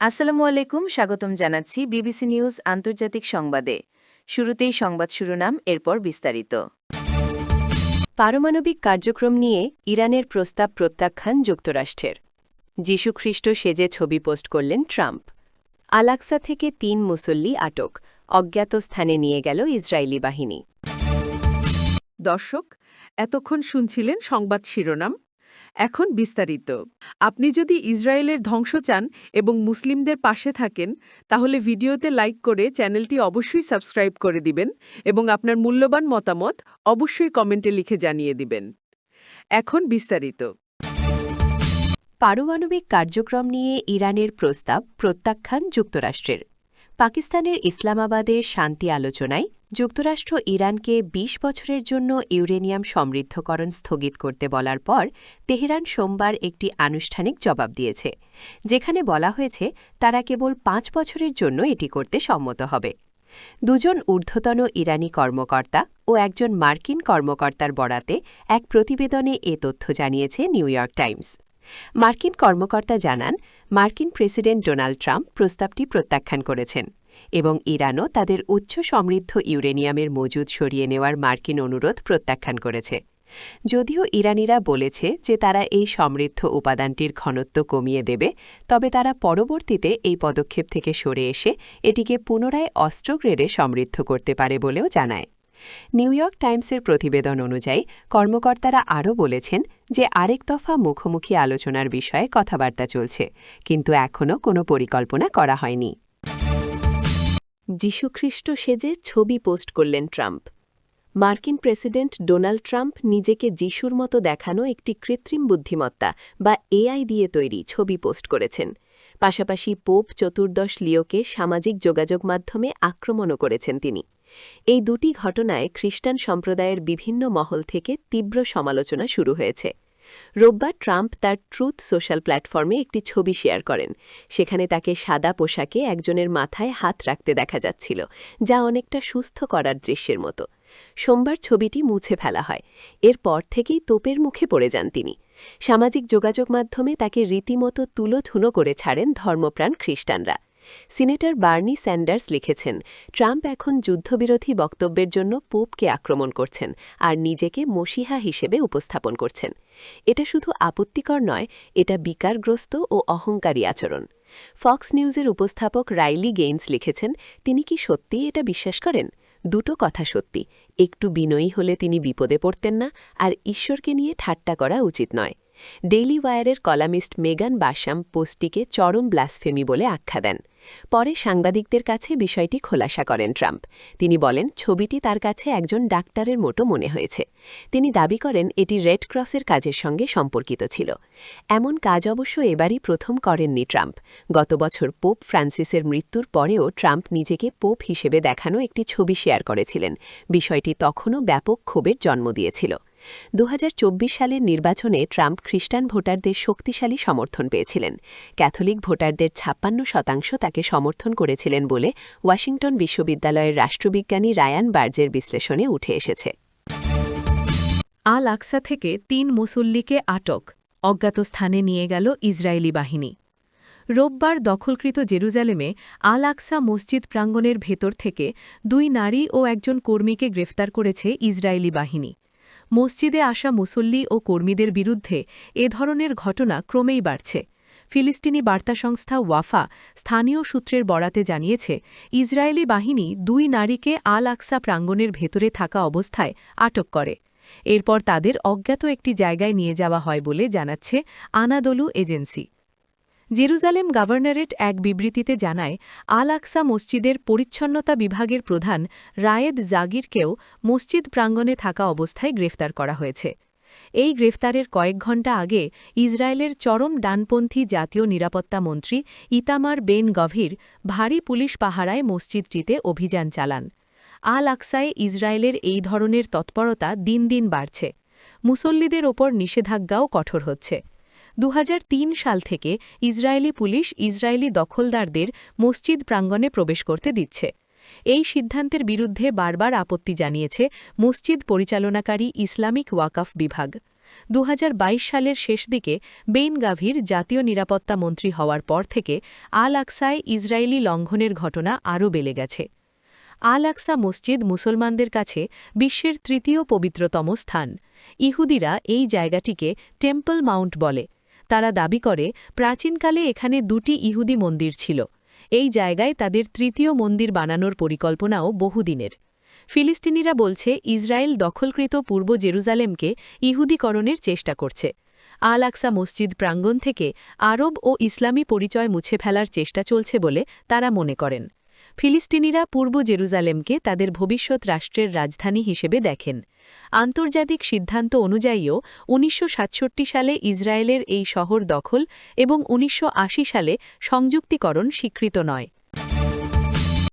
আসসালামু আলাইকুম, স্বাগতম জানাচ্ছি বিবিসি নিউজ আন্তর্জাতিক সংবাদে। শুরুতেই সংবাদ শিরোনাম, এরপর বিস্তারিত। পারমাণবিক কার্যক্রম নিয়ে ইরানের প্রস্তাব প্রত্যাখ্যান যুক্তরাষ্ট্রের। যীশুখ্রিস্ট সেজে ছবি পোস্ট করলেন ট্রাম্প। আল-আকসা থেকে ৩ মুসল্লি আটক, অজ্ঞাত স্থানে নিয়ে গেল ইসরায়েলি বাহিনী। দর্শক, এতক্ষণ শুনছিলেন সংবাদ শিরোনাম। এখন বিস্তারিত। আপনি যদি ইসরায়েলের ধ্বংস চান এবং মুসলিমদের পাশে থাকেন, তাহলে ভিডিওতে লাইক করে চ্যানেলটি অবশ্যই সাবস্ক্রাইব করে দিবেন এবং আপনার মূল্যবান মতামত অবশ্যই কমেন্টে লিখে জানিয়ে দিবেন। এখন বিস্তারিত। পারমাণবিক কার্যক্রম নিয়ে ইরানের প্রস্তাব প্রত্যাখ্যান যুক্তরাষ্ট্রের। পাকিস্তানের ইসলামাবাদের শান্তি আলোচনায় যুক্তরাষ্ট্র ইরানকে ২০ বছরের জন্য ইউরেনিয়াম সমৃদ্ধকরণ স্থগিত করতে বলার পর তেহরান সোমবার একটি আনুষ্ঠানিক জবাব দিয়েছে, যেখানে বলা হয়েছে তারা কেবল ৫ বছরের জন্য এটি করতে সম্মত হবে। দুজন ঊর্ধ্বতন ইরানি কর্মকর্তা ও একজন মার্কিন কর্মকর্তার বরাতে এক প্রতিবেদনে এ তথ্য জানিয়েছে নিউ ইয়র্ক টাইমস। মার্কিন কর্মকর্তা জানান, মার্কিন প্রেসিডেন্ট ডোনাল্ড ট্রাম্প প্রস্তাবটি প্রত্যাখ্যান করেছেন এবং ইরানও তাদের উচ্চ সমৃদ্ধ ইউরেনিয়ামের মজুদ সরিয়ে নেওয়ার মার্কিন অনুরোধ প্রত্যাখ্যান করেছে। যদিও ইরানিরা বলেছে যে তারা এই সমৃদ্ধ উপাদানটির ঘনত্ব কমিয়ে দেবে, তবে তারা পরবর্তীতে এই পদক্ষেপ থেকে সরে এসে এটিকে পুনরায় অস্ত্র গ্রেডে সমৃদ্ধ করতে পারে বলেও জানায়। নিউ ইয়র্ক টাইমসের প্রতিবেদন অনুযায়ী কর্মকর্তারা আরও বলেছেন যে আরেক দফা মুখোমুখি আলোচনার বিষয়ে কথাবার্তা চলছে, কিন্তু এখনও কোনো পরিকল্পনা করা হয়নি। যীশুখ্রিস্ট সেজে ছবি পোস্ট করলেন ট্রাম্প। মার্কিন প্রেসিডেন্ট ডোনাল্ড ট্রাম্প নিজেকে যিশুর মতো দেখানো একটি কৃত্রিম বুদ্ধিমত্তা বা এআই দিয়ে তৈরি ছবি পোস্ট করেছেন। পাশাপাশি পোপ চতুর্দশ লিওকে সামাজিক যোগাযোগ মাধ্যমে আক্রমণও করেছেন তিনি। এই দুটি ঘটনায় খ্রিস্টান সম্প্রদায়ের বিভিন্ন মহল থেকে তীব্র সমালোচনা শুরু হয়েছে। রোববার ট্রাম্প তার ট্রুথ সোশ্যাল প্ল্যাটফর্মে একটি ছবি শেয়ার করেন। সেখানে তাকে সাদা পোশাকে একজনের মাথায় হাত রাখতে দেখা যাচ্ছিল, যা অনেকটা সুস্থ করার দৃশ্যের মতো। সোমবার ছবিটি মুছে ফেলা হয়। এরপর থেকেই তোপের মুখে পড়ে যান তিনি। সামাজিক যোগাযোগ মাধ্যমে তাকে রীতিমতো তুলোধুনো করে ছাড়েন ধর্মপ্রাণ খ্রিস্টানরা। সিনেটর বার্নি স্যান্ডার্স লিখেছেন, ট্রাম্প এখন যুদ্ধবিরোধী বক্তব্যের জন্য পোপকে আক্রমণ করছেন আর নিজেকে মসিহা হিসেবে উপস্থাপন করছেন। এটা শুধু আপত্তিকর নয়, এটা বিকারগ্রস্ত ও অহংকারী আচরণ। ফক্স নিউজের উপস্থাপক রাইলি গেইনস লিখেছেন, তিনি কি সত্যিই এটা বিশ্বাস করেন? দুটো কথা সত্যি, একটু বিনয়ী হলে তিনি বিপদে পড়তেন না, আর ঈশ্বরকে নিয়ে ঠাট্টা করা উচিত নয়। ডেইলি ওয়ারের কলামিস্ট মেগান বার্শাম পোস্টটিকে চরম ব্লাসফেমি বলে আখ্যা দেন। পরে সাংবাদিকদের কাছে বিষয়টি খোলাসা করেন ট্রাম্প। তিনি বলেন, ছবিটি তার কাছে একজন ডাক্তারের মতো মনে হয়েছে। তিনি দাবি করেন এটি রেড ক্রসের কাজের সঙ্গে সম্পর্কিত ছিল। এমন কাজ অবশ্য এবারই প্রথম করেননি ট্রাম্প। গত বছর পোপ ফ্রান্সিসের মৃত্যুর পরেও ট্রাম্প নিজেকে পোপ হিসেবে দেখানো একটি ছবি শেয়ার করেছিলেন। বিষয়টি তখনও ব্যাপক ক্ষোভের জন্ম দিয়েছিল। ২০২৪ সালের নির্বাচনে ট্রাম্প খ্রিস্টান ভোটারদের শক্তিশালী সমর্থন পেয়েছিলেন। ক্যাথলিক ভোটারদের ৫৬% তাকে সমর্থন করেছিলেন বলে ওয়াশিংটন বিশ্ববিদ্যালয়ের রাষ্ট্রবিজ্ঞানী রায়ান বার্জের বিশ্লেষণে উঠে এসেছে। আল-আকসা থেকে ৩ মুসল্লিকে আটক, অজ্ঞাত স্থানে নিয়ে গেল ইসরায়েলি বাহিনী। রোববার দখলকৃত জেরুজালেমে আল-আকসা মসজিদ প্রাঙ্গণের ভেতর থেকে ২ নারী ও একজন কর্মীকে গ্রেফতার করেছে ইসরায়েলি বাহিনী। মসজিদে আসা মুসল্লি ও কর্মীদের বিরুদ্ধে এ ধরনের ঘটনা ক্রমেই বাড়ছে। ফিলিস্তিনি বার্তা সংস্থা ওয়াফা স্থানীয় সূত্রের বরাতে জানিয়েছে, ইসরায়েলি বাহিনী ২ নারীকে আল-আকসা প্রাঙ্গণের ভেতরে থাকা অবস্থায় আটক করে। এরপর তাদের অজ্ঞাত একটি জায়গায় নিয়ে যাওয়া হয় বলে জানাচ্ছে আনাদোলু এজেন্সি। জেরুজালেম গভর্নরেট এক বিবৃতিতে জানায়, আল-আকসা মসজিদের পরিচ্ছন্নতা বিভাগের প্রধান রায়েদ জাগিরকেও মসজিদ প্রাঙ্গণে থাকা অবস্থায় গ্রেফতার করা হয়েছে। এই গ্রেফতারের কয়েক ঘণ্টা আগে ইসরায়েলের চরম ডানপন্থী জাতীয় নিরাপত্তা মন্ত্রী ইতামার বেন গভির ভারী পুলিশ পাহারায় মসজিদটিতে অভিযান চালান। আল-আকসায় ইসরায়েলের এই ধরনের তৎপরতা দিন দিন বাড়ছে। মুসল্লিদের ওপর নিষেধাজ্ঞাও কঠোর হচ্ছে। ২০০৩ সাল থেকে ইসরায়েলি পুলিশ ইসরায়েলি দখলদারদের মসজিদ প্রাঙ্গণে প্রবেশ করতে দিচ্ছে। এই সিদ্ধান্তের বিরুদ্ধে বারবার আপত্তি জানিয়েছে মসজিদ পরিচালনাকারী ইসলামিক ওয়াকফ বিভাগ। 2022 সালের শেষ দিকে বেন গাভির জাতীয় নিরাপত্তা মন্ত্রী হওয়ার পর থেকে আল আকসায় ইসরায়েলি লঙ্ঘনের ঘটনা আরও বেড়ে গেছে। আল আকসা মসজিদ মুসলমানদের কাছে বিশ্বের তৃতীয় পবিত্রতম স্থান। ইহুদিরা এই জায়গাটিকে টেম্পল মাউন্ট বলে। তারা দাবি করে প্রাচীনকালে এখানে 2টি ইহুদি মন্দির ছিল। এই জায়গায় তাদের তৃতীয় মন্দির বানানোর পরিকল্পনাও বহুদিনের। ফিলিস্তিনিরা বলছে ইসরায়েল দখলকৃত পূর্ব জেরুজালেমকে ইহুদিকরণের চেষ্টা করছে। আল আকসা মসজিদ প্রাঙ্গণ থেকে আরব ও ইসলামী পরিচয় মুছে ফেলার চেষ্টা চলছে বলে তারা মনে করেন। ফিলিস্তিনিরা পূর্ব জেরুজালেমকে তাদের ভবিষ্যৎ রাষ্ট্রের রাজধানী হিসেবে দেখেন। আন্তর্জাতিক সিদ্ধান্ত অনুযায়ীও 1967 সালে ইসরায়েলের এই শহর দখল এবং 1980 সালে সংযুক্তিকরণ স্বীকৃত নয়।